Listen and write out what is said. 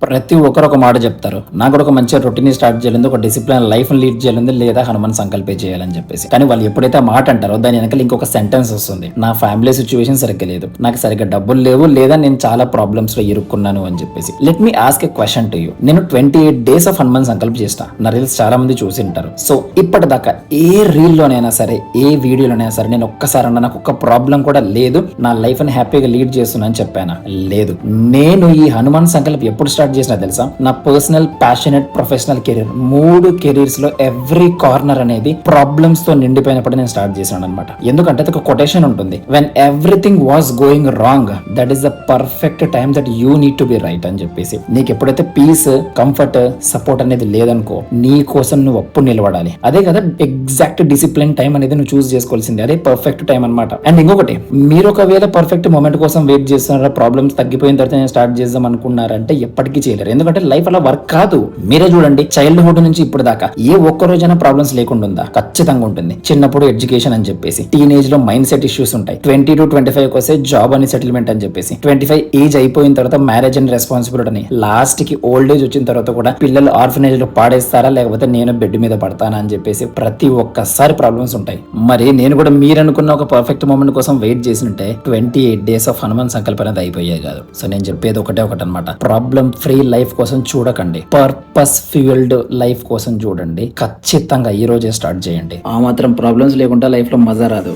ప్రతి ఒక్కరు ఒక మాట చెప్తారు. నాకు కూడా ఒక మంచి రొటీన్ స్టార్ట్ చేయాలి, ఒక డిసిప్లిన్ లైఫ్ లీడ్ చేయాలి, లేదా హనుమాన్ సంకల్పే చేయాలని చెప్పేసి. కానీ వాళ్ళు ఎప్పుడైతే ఆ మాట అంటారో దాని వెనకాల ఇంకొక సెంటెన్స్ వస్తుంది. నా ఫ్యామిలీ సిచ్యువేషన్ సరిగ్గా లేదు, నాకు సరిగ్గా డబ్బులు లేవు, లేదా నేను చాలా ప్రాబ్లమ్స్ లో ఇరుక్కున్నాను అని చెప్పేసి. Let me ask a question to you. నేను 28 days ఆఫ్ హనుమాన్ సంకల్ప చేసిన. నా రీల్స్ చాలా మంది చూసి ఉంటారు. సో ఇప్పటిదాకా ఏ రీల్ లోనైనా సరే, ఏ వీడియోలోనైనా సరే నేను ఒక్కసారన్నా నాకు ఒక్క ప్రాబ్లం కూడా లేదు, నా లైఫ్ ని హ్యాపీగా లీడ్ చేస్తున్నా అని చెప్పానా? లేదు. నేను ఈ హనుమాన్ సంకల్ప ఎప్పుడు స్టార్ట్ చేసినా తెలుసా? నా personal, passionate, professional career 3 careers లో ఎవ్రీ కార్నర్ అనేది ప్రాబ్లమ్స్ తో నిండిపోయినప్పుడు నేను స్టార్ట్ చేశాను అనమాట. ఎందుకంటే ఒక కొటేషన్ ఉంటుంది, when everything was going wrong that is the perfect time that you need to be right అని చెప్పేసి. నీకు ఎప్పుడైతే పీస్, కంఫర్ట్, సపోర్ట్ అనేది లేదనుకో, నీ కోసం నువ్వు అప్పుడు నిలబడాలి. అదే కదా ఎగ్జాక్ట్ డిసిప్లిన్ టైం అనేది నువ్వు చూస్ చేసుకోవాల్సింది. అదే పర్ఫెక్ట్ టైం అనమాట. అండ్ ఇంకొకటి, మీరు ఒకవేళ పర్ఫెక్ట్ మూమెంట్ కోసం వెయిట్ చేస్తున్నారా, ప్రాబ్లమ్స్ తగ్గిపోయిన తర్వాత నేను స్టార్ట్ చేద్దాం అనుకున్నారంటే ఎప్పటికీ చేయలేరు. ఎందుకంటే లైఫ్ అలా వర్క్ కాదు. మీరే చూడండి, చైల్డ్హుడ్ నుంచి ఇప్పుడు దాకా ఏ ఒక్క రోజైనా ప్రాబ్లమ్స్ లేకుండా ఉందా? ఖచ్చితంగా ఉంటుంది. చిన్నప్పుడు ఎడ్యుకేషన్ అని చెప్పేసి, టీనేజ్ లో మైండ్ సెట్ ఇష్యూస్ ఉంటాయి, 20 to 25 వస్తే జాబ్ అని, సెటిల్మెంట్ అని చెప్పేసి, 25 ఏజ్ అయిపోయిన తర్వాత మ్యారేజ్ అండ్ రెస్పాన్సిబిలిటీ అని, లాస్ట్ కి ఓల్డ్ ఏజ్ వచ్చిన తర్వాత కూడా పిల్లలు ఆర్ఫనేజ్ లో పాడేస్తారా లేకపోతే నేను బెడ్ మీద పడతానా అని చెప్పేసి ప్రతి ఒక్కసారి ప్రాబ్లమ్స్ ఉంటాయి. మరి నేను కూడా మీరు అనుకున్న ఒక పర్ఫెక్ట్ మూమెంట్ కోసం వెయిట్ చేసినట్టే 28 days ఆఫ్ హనుమాన్ సంకల్ప అనేది అయిపోయాయి కాదు. సో నేను చెప్పేది ఒకటే ఒకటనమాట, ప్రాబ్లం ఫ్రీ లైఫ్ కోసం చూడకండి, పర్పస్ ఫ్యూయల్డ్ లైఫ్ కోసం చూడండి. ఖచ్చితంగా ఈ రోజే స్టార్ట్ చేయండి. ఆ మాత్రం ప్రాబ్లమ్స్ లేకుండా లైఫ్ లో మజా రాదు.